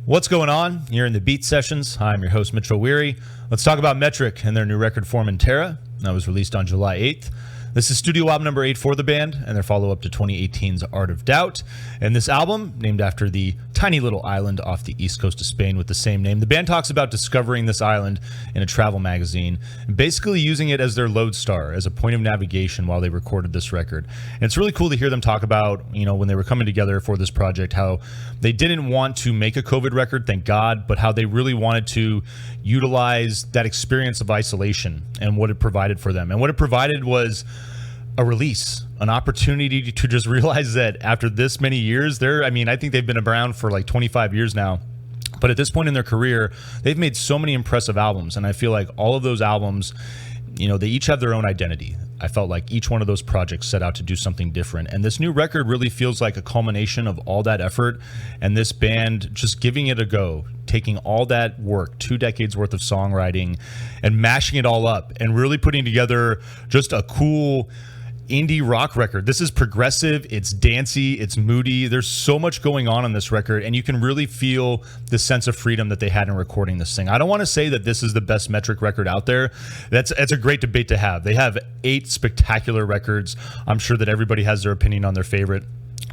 What's going on? You're in the Beat Sessions. Hi, I'm your host, Mitchell Weary. Let's talk about Metric and their new record, Formentera. That was released on July 8th. This is studio album number 8 for the band, and their follow-up to 2018's Art of Doubt. And this album, named after the tiny little island off the east coast of Spain with the same name, the band talks about discovering this island in a travel magazine, and basically using it as their lodestar, as a point of navigation while they recorded this record. And it's really cool to hear them talk about, when they were coming together for this project, how they didn't want to make a COVID record, thank God, but how they really wanted to utilize that experience of isolation and what it provided for them. And what it provided was a release, an opportunity to just realize that after this many years, I think they've been around for like 25 years now, but at this point in their career, they've made so many impressive albums, and I feel like all of those albums, they each have their own identity. I felt like each one of those projects set out to do something different, and this new record really feels like a culmination of all that effort, and this band just giving it a go, taking all that work, 2 decades worth of songwriting, and mashing it all up, and really putting together just a cool indie rock record. This is progressive, it's dancey, it's moody. There's so much going on this record, and you can really feel the sense of freedom that they had in recording this thing. I don't want to say that this is the best Metric record out there. That's a great debate to have. They have 8 spectacular records. I'm sure that everybody has their opinion on their favorite.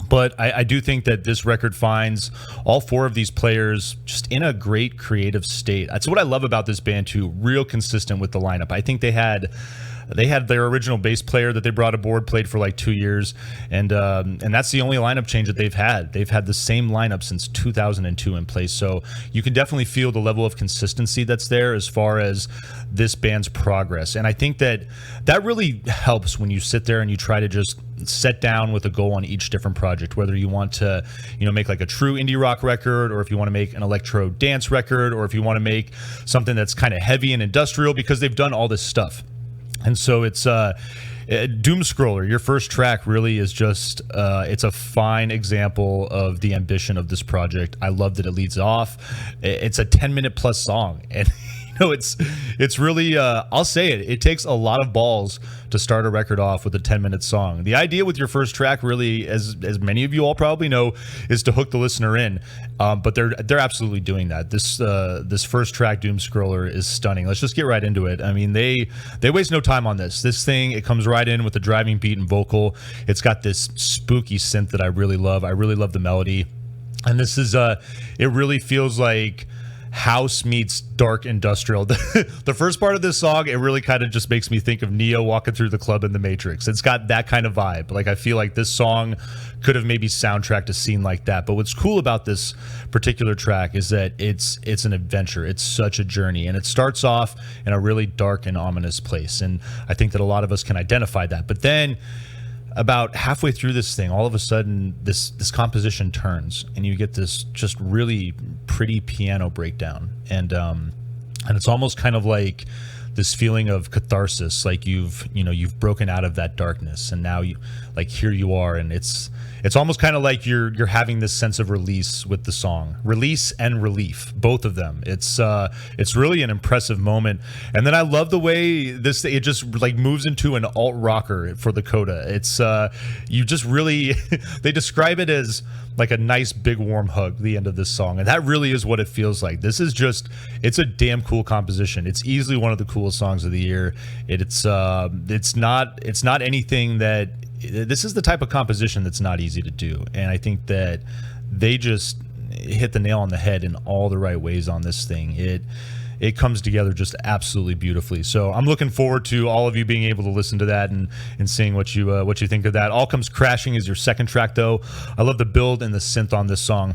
But I do think that this record finds all 4 of these players just in a great creative state. That's what I love about this band too, real consistent with the lineup. I think they had their original bass player that they brought aboard, played for like 2 years, and that's the only lineup change that they've had. They've had the same lineup since 2002 in place, so you can definitely feel the level of consistency that's there as far as this band's progress. And I think that really helps when you sit there and you try to just set down with a goal on each different project, whether you want to make like a true indie rock record, or if you want to make an electro dance record, or if you want to make something that's kind of heavy and industrial, because they've done all this stuff. And so it's Doom Scroller, your first track, really is just it's a fine example of the ambition of this project. I love that it leads off. It's a 10-minute plus song, and it's really I'll say it takes a lot of balls to start a record off with a 10-minute song. The idea with your first track, really, as many of you all probably know, is to hook the listener in, but they're absolutely doing that. This first track, Doom Scroller, is stunning. Let's just get right into it. I mean, they waste no time on this thing. It comes right in with the driving beat and vocal. It's got this spooky synth that I really love. I really love the melody, and this is it really feels like house meets dark industrial. The first part of this song, it really kind of just makes me think of Neo walking through the club in The Matrix. It's got that kind of vibe. Like, I feel like this song could have maybe soundtracked a scene like that. But what's cool about this particular track is that it's an adventure. It's such a journey, and it starts off in a really dark and ominous place. And I think that a lot of us can identify that. But then about halfway through this thing, all of a sudden this composition turns, and you get this just really pretty piano breakdown, and it's almost kind of like this feeling of catharsis, like you've broken out of that darkness, and now here you are, and it's almost kind of like you're having this sense of release with the song, release and relief, both of them. It's really an impressive moment. And then I love the way it just like moves into an alt rocker for the coda. It's you just really they describe it as like a nice big warm hug, the end of this song, and that really is what it feels like. This is it's a damn cool composition. It's easily one of the coolest songs of the year. It's not anything that. This is the type of composition that's not easy to do, and I think that they just hit the nail on the head in all the right ways on this thing. It comes together just absolutely beautifully. So I'm looking forward to all of you being able to listen to that and seeing what you think of that. All Comes Crashing is your second track, though. I love the build and the synth on this song.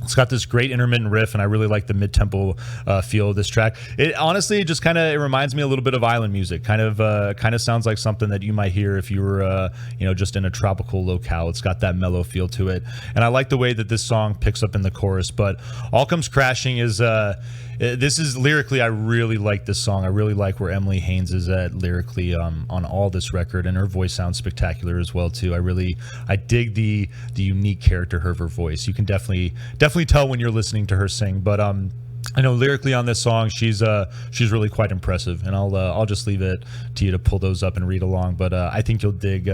It's got this great intermittent riff, and I really like the mid-tempo feel of this track. It honestly just it reminds me a little bit of island music. Kind of sounds like something that you might hear if you were just in a tropical locale. It's got that mellow feel to it, and I like the way that this song picks up in the chorus. But All Comes Crashing is this is lyrically, I really like this song. I really like where Emily Haynes is at lyrically on all this record, and her voice sounds spectacular as well too. I dig the unique character of her voice. You can definitely tell when you're listening to her sing. But I know lyrically on this song, she's really quite impressive, and I'll just leave it to you to pull those up and read along. But I think you'll dig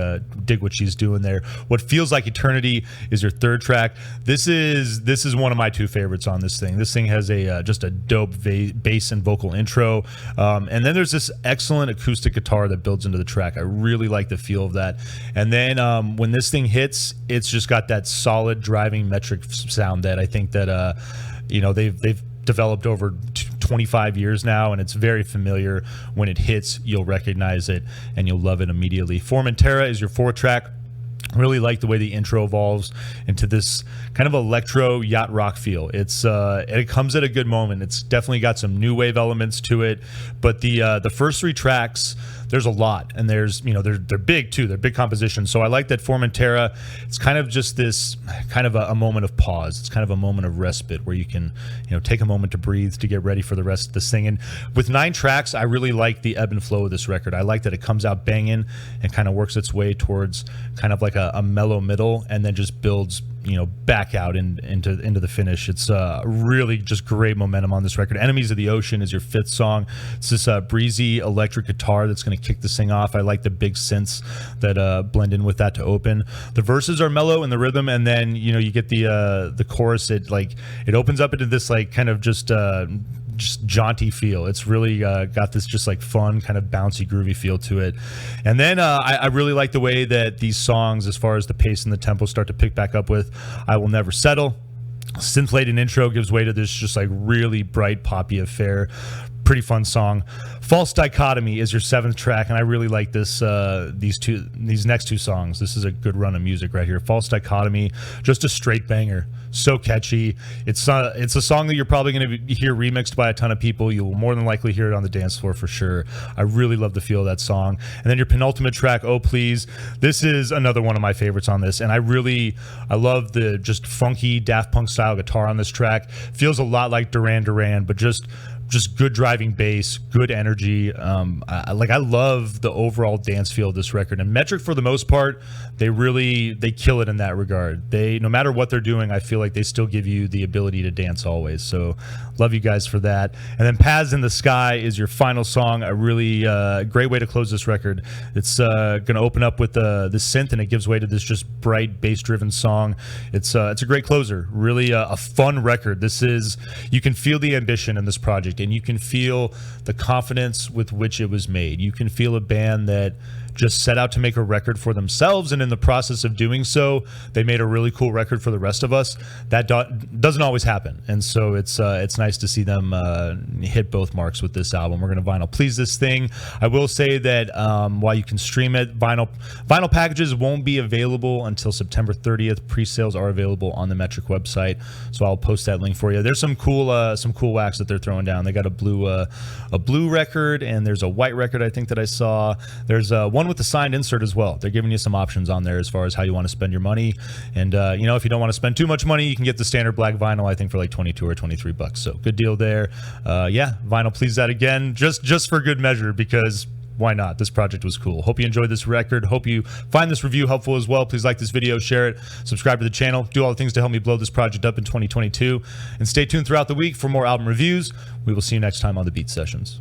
what she's doing there. What Feels Like Eternity is your third track. This is one of my two favorites on this thing. This thing has a just a dope bass and vocal intro, and then there's this excellent acoustic guitar that builds into the track. I really like the feel of that. And then when this thing hits, it's just got that solid driving metric sound that I think that they've developed over 25 years now, and it's very familiar. When it hits, you'll recognize it and you'll love it immediately. Formentera is your fourth track. Really like the way the intro evolves into this kind of electro yacht rock feel. It comes at a good moment. It's definitely got some new wave elements to it, but the first three tracks, there's a lot, and they're big too. They're big compositions. So I like that Formentera. It's kind of just this kind of a moment of pause. It's kind of a moment of respite where you can take a moment to breathe, to get ready for the rest of the singing. With 9 tracks, I really like the ebb and flow of this record. I like that it comes out banging and kind of works its way towards kind of like a mellow middle, and then just builds back out into the finish. It's really just great momentum on this record. Enemies of the Ocean is your fifth song. It's this breezy electric guitar that's going to kick this thing off. I like the big synths that blend in with that to open. The verses are mellow in the rhythm, and then you get the chorus. It opens up into this like kind of just jaunty feel. It's really got this just like fun kind of bouncy groovy feel to it. And then I really like the way that these songs, as far as the pace and the tempo, start to pick back up with I Will Never Settle. Synth-laden intro gives way to this just like really bright poppy affair. Pretty fun song. False Dichotomy is your seventh track, and I really like this. These next two songs. This is a good run of music right here. False Dichotomy, just a straight banger. So catchy. It's a song that you're probably going to hear remixed by a ton of people. You will more than likely hear it on the dance floor for sure. I really love the feel of that song. And then your penultimate track, Oh Please. This is another one of my favorites on this, and I love the just funky Daft Punk style guitar on this track. Feels a lot like Duran Duran, but just good driving bass, good energy. I love the overall dance feel of this record. And Metric, for the most part, they kill it in that regard. No matter what they're doing, I feel like they still give you the ability to dance always. So love you guys for that. And then Paths in the Sky is your final song. A really great way to close this record. It's going to open up with the synth, and it gives way to this just bright bass-driven song. It's a great closer. Really a fun record. You can feel the ambition in this project, and you can feel the confidence with which it was made. You can feel a band that just set out to make a record for themselves, and in the process of doing so, they made a really cool record for the rest of us. That doesn't always happen, and so it's nice to see them hit both marks with this album. We're going to vinyl please this thing. I will say that while you can stream it, vinyl packages won't be available until September 30th. Pre-sales are available on the Metric website, so I'll post that link for you. There's some cool wax that they're throwing down. They got a blue record, and there's a white record I think that I saw. There's one with the signed insert as well. They're giving you some options on there as far as how you want to spend your money. And if you don't want to spend too much money, you can get the standard black vinyl, I think, for like $22 or $23. So good deal there. Vinyl please that again, just for good measure, because why not? This project was cool. Hope you enjoyed this record. Hope you find this review helpful as well. Please like this video, share it, subscribe to the channel, do all the things to help me blow this project up in 2022. And stay tuned throughout the week for more album reviews. We will see you next time on the Beat Sessions.